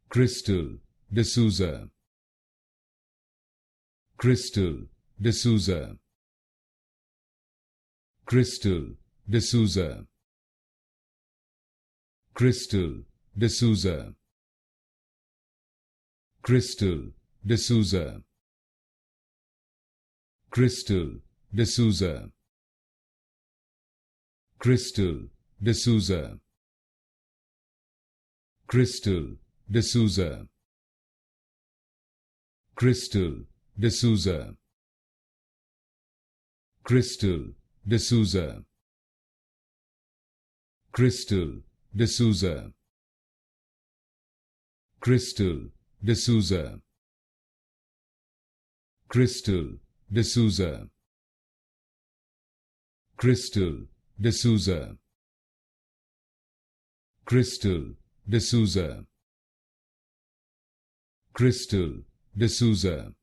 Krystle D'Souza, Krystle D'Souza, Krystle D'Souza, Krystle D'Souza, Krystle D'Souza, Krystle D'Souza, Krystle D'Souza, Krystle D'Souza, Krystle D'Souza, Krystle D'Souza, Krystle D'Souza, Krystle D'Souza, Krystle D'Souza, Krystle D'Souza, Krystle D'Souza, Krystle D'Souza,